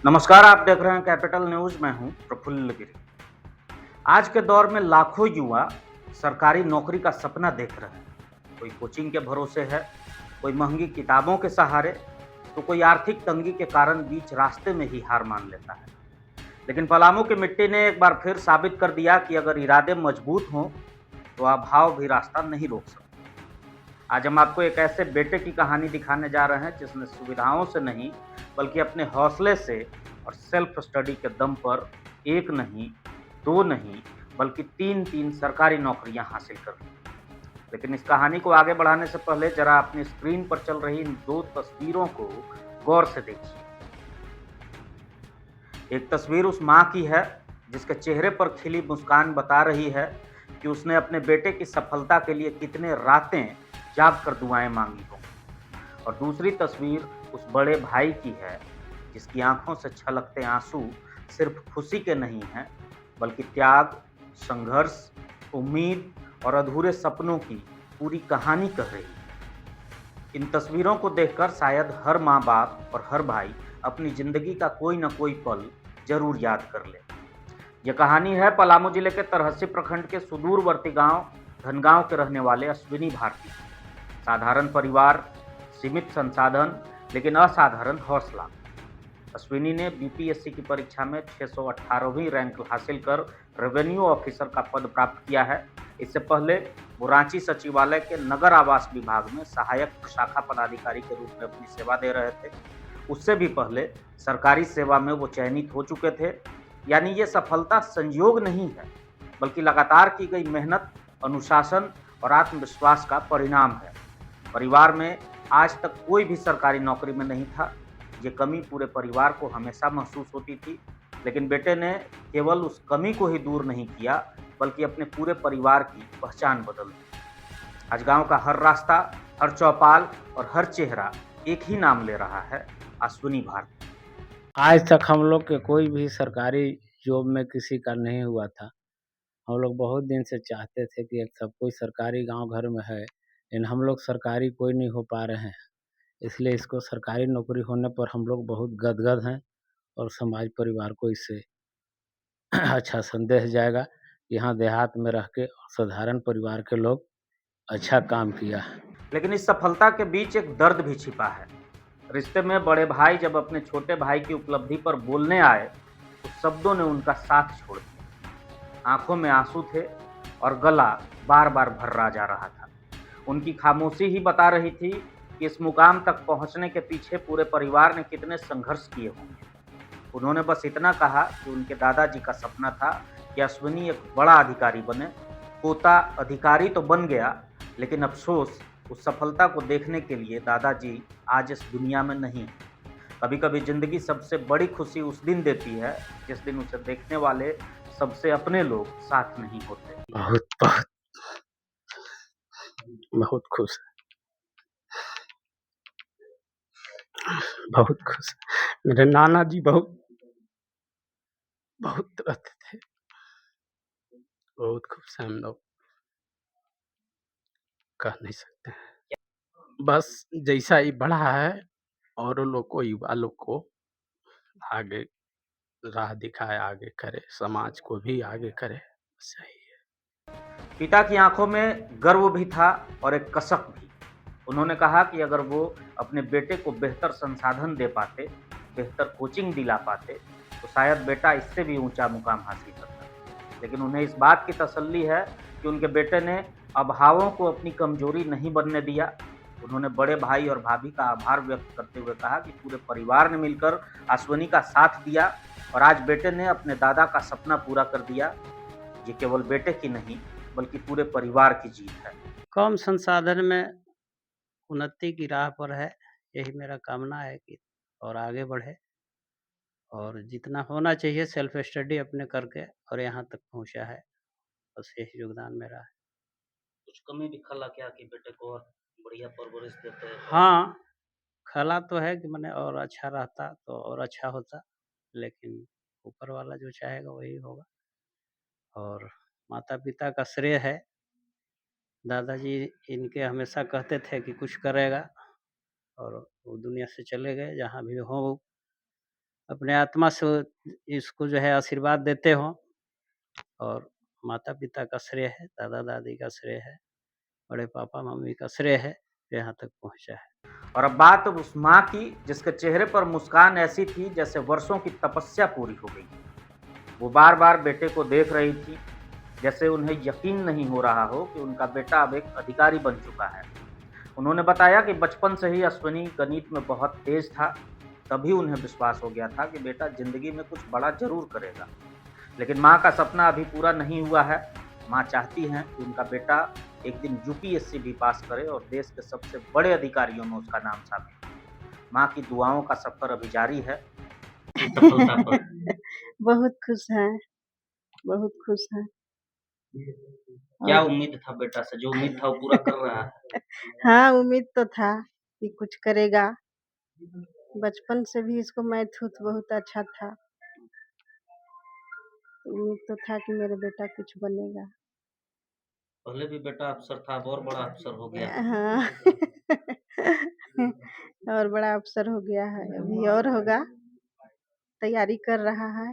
नमस्कार, आप देख रहे हैं कैपिटल न्यूज़। मैं हूं प्रफुल्ल गिरी। आज के दौर में लाखों युवा सरकारी नौकरी का सपना देख रहे हैं। कोई कोचिंग के भरोसे है, कोई महंगी किताबों के सहारे, तो कोई आर्थिक तंगी के कारण बीच रास्ते में ही हार मान लेता है। लेकिन पलामू की मिट्टी ने एक बार फिर साबित कर दिया कि अगर इरादे मजबूत हों तो अभाव भी रास्ता नहीं रोक सकता। आज हम आपको एक ऐसे बेटे की कहानी दिखाने जा रहे हैं जिसने सुविधाओं से नहीं बल्कि अपने हौसले से और सेल्फ स्टडी के दम पर एक नहीं, दो नहीं, बल्कि तीन तीन सरकारी नौकरियां हासिल कर ली। लेकिन इस कहानी को आगे बढ़ाने से पहले जरा अपनी स्क्रीन पर चल रही इन दो तस्वीरों को गौर से देखिए। एक तस्वीर उस माँ की है जिसके चेहरे पर खिली मुस्कान बता रही है कि उसने अपने बेटे की सफलता के लिए कितने रातें जाग कर दुआएं मांगी हों। और दूसरी तस्वीर उस बड़े भाई की है जिसकी आंखों से छलकते आंसू सिर्फ खुशी के नहीं हैं बल्कि त्याग, संघर्ष, उम्मीद और अधूरे सपनों की पूरी कहानी कह रही है। इन तस्वीरों को देखकर शायद हर माँ बाप और हर भाई अपनी जिंदगी का कोई न कोई पल जरूर याद कर ले। यह कहानी है पलामू जिले के तरहसी प्रखंड के सुदूरवर्ती गांव धनगांव के रहने वाले अश्विनी भारती। साधारण परिवार, सीमित संसाधन, लेकिन असाधारण हौसला। अश्विनी ने बीपीएससी की परीक्षा में 618वीं रैंक हासिल कर रेवेन्यू ऑफिसर का पद प्राप्त किया है। इससे पहले वो रांची सचिवालय के नगर आवास विभाग में सहायक शाखा पदाधिकारी के रूप में अपनी सेवा दे रहे थे। उससे भी पहले सरकारी सेवा में वो चयनित हो चुके थे। यानी ये सफलता संयोग नहीं है बल्कि लगातार की गई मेहनत, अनुशासन और आत्मविश्वास का परिणाम है। परिवार में आज तक कोई भी सरकारी नौकरी में नहीं था। ये कमी पूरे परिवार को हमेशा महसूस होती थी, लेकिन बेटे ने केवल उस कमी को ही दूर नहीं किया बल्कि अपने पूरे परिवार की पहचान बदल दी। आज गांव का हर रास्ता, हर चौपाल और हर चेहरा एक ही नाम ले रहा है, अश्विनी भारती। आज तक हम लोग के कोई भी सरकारी जॉब में किसी का नहीं हुआ था। हम लोग बहुत दिन से चाहते थे कि एक सब कोई सरकारी गांव घर में है, लेकिन हम लोग सरकारी कोई नहीं हो पा रहे हैं। इसलिए इसको सरकारी नौकरी होने पर हम लोग बहुत गदगद हैं और समाज परिवार को इससे अच्छा संदेश जाएगा। यहाँ देहात में रह के साधारण परिवार के लोग अच्छा काम किया है। लेकिन इस सफलता के बीच एक दर्द भी छिपा है। रिश्ते में बड़े भाई जब अपने छोटे भाई की उपलब्धि पर बोलने आए तो शब्दों ने उनका साथ छोड़ दिया। आंखों में आंसू थे और गला बार बार भर्रा जा रहा था। उनकी खामोशी ही बता रही थी कि इस मुकाम तक पहुंचने के पीछे पूरे परिवार ने कितने संघर्ष किए होंगे। उन्होंने बस इतना कहा कि उनके दादाजी का सपना था कि अश्विनी एक बड़ा अधिकारी बने। पोता अधिकारी तो बन गया, लेकिन अफसोस उस सफलता को देखने के लिए दादाजी आज इस दुनिया में नहीं। कभी कभी जिंदगी सबसे बड़ी खुशी उस दिन देती है जिस दिन उसे देखने वाले सबसे अपने लोग साथ नहीं होते। बहुत बहुत बहुत खुश, बहुत खुश। मेरे नाना जी बहुत बहुत रहते थे। बहुत खुश हैं हम लोग, कह नहीं सकते हैं। बस जैसा ये बढ़ा है और लोग को, युवा लोग को आगे राह दिखाए, आगे करे, समाज को भी आगे करे, सही है। पिता की आंखों में गर्व भी था और एक कसक भी। उन्होंने कहा कि अगर वो अपने बेटे को बेहतर संसाधन दे पाते, बेहतर कोचिंग दिला पाते, तो शायद बेटा इससे भी ऊंचा मुकाम हासिल करता। लेकिन उन्हें इस बात की तसल्ली है कि उनके बेटे ने अभावों को अपनी कमजोरी नहीं बनने दिया। उन्होंने बड़े भाई और भाभी का आभार व्यक्त करते हुए कहा कि पूरे परिवार ने मिलकर अश्विनी का साथ दिया और आज बेटे ने अपने दादा का सपना पूरा कर दिया। ये केवल बेटे की नहीं बल्कि पूरे परिवार की जीत है। कम संसाधन में उन्नति की राह पर है, यही मेरा कामना है कि और आगे बढ़े और जितना होना चाहिए सेल्फ स्टडी अपने करके और यहाँ तक पहुँचा है, बस यही योगदान मेरा है। कुछ कमी भी खला क्या कि बेटे को और बढ़िया परवरिश देते हैं? हाँ, खला तो है कि मैंने और अच्छा रहता तो और अच्छा होता, लेकिन ऊपर वाला जो चाहेगा वही होगा। और माता-पिता का श्रेय है। दादाजी इनके हमेशा कहते थे कि कुछ करेगा और वो दुनिया से चले गए। जहाँ भी हो अपने आत्मा से इसको जो है आशीर्वाद देते हो और माता-पिता का श्रेय है, दादा-दादी का श्रेय है, बड़े पापा-मम्मी का श्रेय है, जो यहाँ तक पहुँचा है। और अब बात उस माँ की जिसके चेहरे पर मुस्कान ऐसी थी जैसे वर्षों की तपस्या पूरी हो गई। वो बार-बार बेटे को देख रही थी, जैसे उन्हें यकीन नहीं हो रहा हो कि उनका बेटा अब एक अधिकारी बन चुका है। उन्होंने बताया कि बचपन से ही अश्विनी गणित में बहुत तेज था, तभी उन्हें विश्वास हो गया था कि बेटा ज़िंदगी में कुछ बड़ा ज़रूर करेगा। लेकिन माँ का सपना अभी पूरा नहीं हुआ है। माँ चाहती हैं कि उनका बेटा एक दिन यूपीएससी भी पास करे और देश के सबसे बड़े अधिकारियों में उसका नाम शामिल हो। माँ की दुआओं का सफ़र अभी जारी है सफलता पर। बहुत खुश हैं, बहुत खुश हैं। क्या और उम्मीद था बेटा से? जो उम्मीद था वो पूरा कर रहा है। हाँ, उम्मीद तो था कि कुछ करेगा। बचपन से भी इसको मैथ-उथ बहुत अच्छा था। उम्मीद तो था कि मेरा बेटा कुछ बनेगा। पहले भी बेटा अफ़सर था, अब और बड़ा अफ़सर हो गया। हाँ। और बड़ा अफ़सर हो गया है, अभी और होगा। तैयारी कर रहा है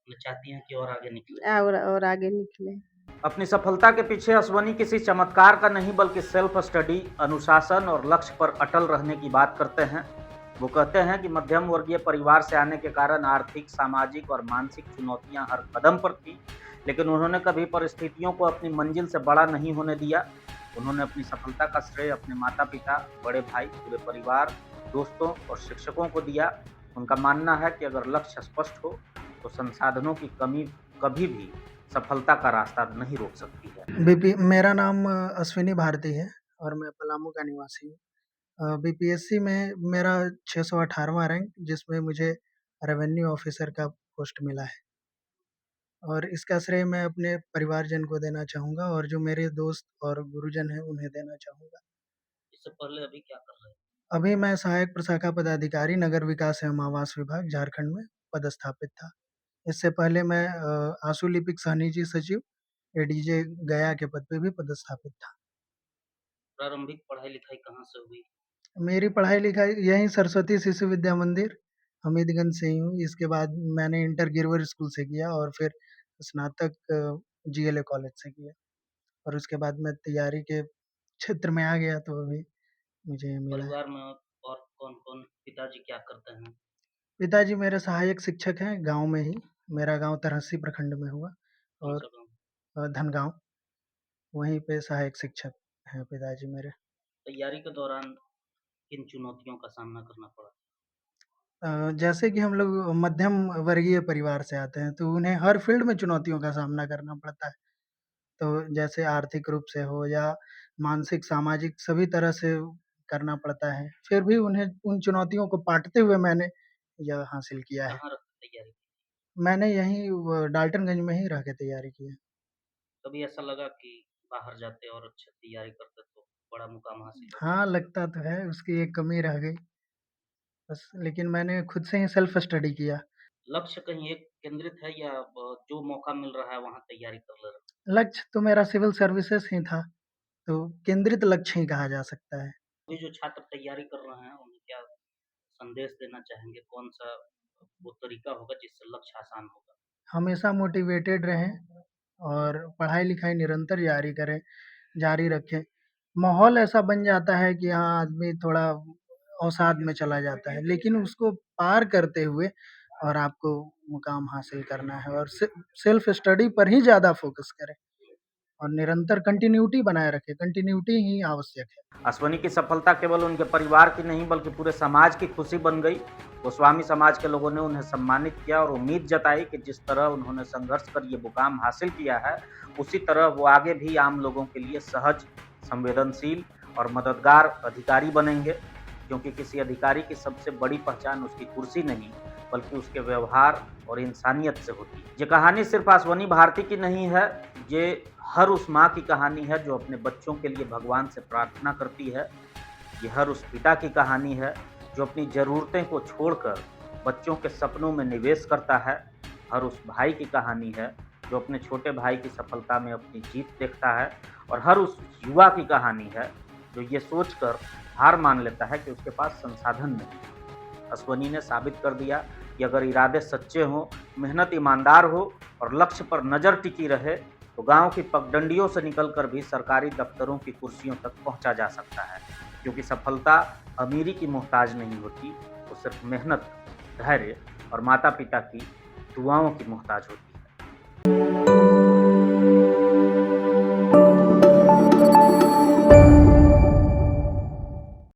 मैं चाहती हैं कि और आगे निकले। और आगे निकले। अपनी सफलता के पीछे अश्वनी किसी चमत्कार का नहीं बल्कि सेल्फ स्टडी, अनुशासन और लक्ष्य पर अटल रहने की बात करते हैं। वो कहते हैं कि मध्यम वर्गीय परिवार से आने के कारण आर्थिक, सामाजिक और मानसिक चुनौतियां हर कदम पर थी, लेकिन उन्होंने कभी परिस्थितियों को अपनी मंजिल से बड़ा नहीं होने दिया। उन्होंने अपनी सफलता का श्रेय अपने माता-पिता, बड़े भाई, पूरे परिवार, दोस्तों और शिक्षकों को दिया। उनका मानना है कि अगर लक्ष्य स्पष्ट हो तो संसाधनों की कमी कभी भी सफलता का रास्ता नहीं रोक सकती है। मेरा नाम अश्विनी भारती है और मैं पलामू का निवासी हूँ। बीपीएससी में मेरा 618वां रैंक, जिसमें मुझे रेवेन्यू ऑफिसर का पोस्ट मिला है और इसका श्रेय मैं अपने परिवारजन को देना चाहूँगा और जो मेरे दोस्त और गुरुजन हैं उन्हें देना चाहूँगा। इससे पहले अभी क्या कर रहे हैं? अभी मैं सहायक प्रशाखा पदाधिकारी नगर विकास एवं आवास विभाग झारखंड में पदस्थापित था। इससे पहले मैं आशु लिपिक सहनिजी सचिव एडीजे गया के पद पे भी पदस्थापित था। प्रारंभिक पढ़ाई-लिखाई कहाँ से हुई? मेरी पढ़ाई-लिखाई यहीं सरस्वती शिशु विद्या मंदिर, हमीदगंज से ही हुई। इसके बाद मैंने इंटर गिरवर स्कूल से किया और फिर स्नातक जीएलए कॉलेज से किया और उसके बाद मैं तैयारी के क्षेत्र में आ गया तो अभी मुझे ये मिला है। परिवार में और कौन-कौन? पिताजी क्या करते हैं? पिताजी मेरे सहायक शिक्षक हैं गाँव में ही। मेरा गाँव तरहसी प्रखंड में हुआ कौन और सा गाँव? धनगाँव, वहीं पे सहायक शिक्षक हैं पिताजी मेरे। तैयारी के दौरान किन चुनौतियों का सामना करना पड़ा? जैसे कि हम लोग मध्यम वर्गीय परिवार से आते हैं, तो उन्हें हर फ़ील्ड में चुनौतियों का सामना करना पड़ता है। तो जैसे आर्थिक रूप से हो या मानसिक, सामाजिक सभी तरह से करना पड़ता है। फिर भी उन्हें उन चुनौतियों को पाटते हुए मैंने यह हासिल किया है। कहाँ रह के तैयारी की? मैंने यहीं डाल्टनगंज में ही रह के तैयारी की है। कभी ऐसा लगा कि बाहर जाते और अच्छी तैयारी करते तो बड़ा मुकाम हासिल होता? हाँ, लगता तो है उसकी एक कमी रह गई बस, लेकिन मैंने खुद से ही सेल्फ स्टडी किया। लक्ष्य कहीं एक केंद्रित है या जो मौका मिल रहा है वहाँ तैयारी कर ले रहे हैं? लक्ष्य तो मेरा सिविल सर्विसेज़ ही था, तो केंद्रित लक्ष्य ही कहा जा सकता है। अभी जो छात्र तैयारी कर रहे हैं उन्हें क्या संदेश देना चाहेंगे? कौन-सा वो तरीका होगा जिससे लक्ष्य आसान होगा? हमेशा मोटिवेटेड रहें और पढ़ाई-लिखाई निरंतर जारी रखें। माहौल ऐसा बन जाता है कि हाँ, आदमी थोड़ा अवसाद में चला जाता है, लेकिन उसको पार करते हुए और आपको मुकाम हासिल करना है और सेल्फ स्टडी पर ही ज़्यादा फ़ोकस करें और निरंतर कंटिन्यूटी बनाए रखें, कंटिन्यूटी ही आवश्यक है। अश्वनी की सफलता केवल उनके परिवार की नहीं बल्कि पूरे समाज की खुशी बन गई। गोस्वामी समाज के लोगों ने उन्हें सम्मानित किया और उम्मीद जताई कि जिस तरह उन्होंने संघर्ष कर ये मुकाम हासिल किया है, उसी तरह वो आगे भी आम लोगों के लिए सहज, संवेदनशील और मददगार अधिकारी बनेंगे, क्योंकि किसी अधिकारी की सबसे बड़ी पहचान उसकी कुर्सी नहीं बल्कि उसके व्यवहार और इंसानियत से होती है। ये कहानी सिर्फ अश्वनी भारती की नहीं है, ये हर उस माँ की कहानी है जो अपने बच्चों के लिए भगवान से प्रार्थना करती है। ये हर उस पिता की कहानी है जो अपनी ज़रूरतें को छोड़कर बच्चों के सपनों में निवेश करता है। हर उस भाई की कहानी है जो अपने छोटे भाई की सफलता में अपनी जीत देखता है और हर उस युवा की कहानी है जो ये सोचकर हार मान लेता है कि उसके पास संसाधन नहीं। अश्वनी ने साबित कर दिया कि अगर इरादे सच्चे हों, मेहनत ईमानदार हो और लक्ष्य पर नज़र टिकी रहे तो गांव की पगडंडियों से निकलकर भी सरकारी दफ्तरों की कुर्सियों तक पहुंचा जा सकता है। क्योंकि सफलता अमीरी की मोहताज नहीं होती, वो सिर्फ मेहनत, धैर्य और माता पिता की दुआओं की मोहताज होती है।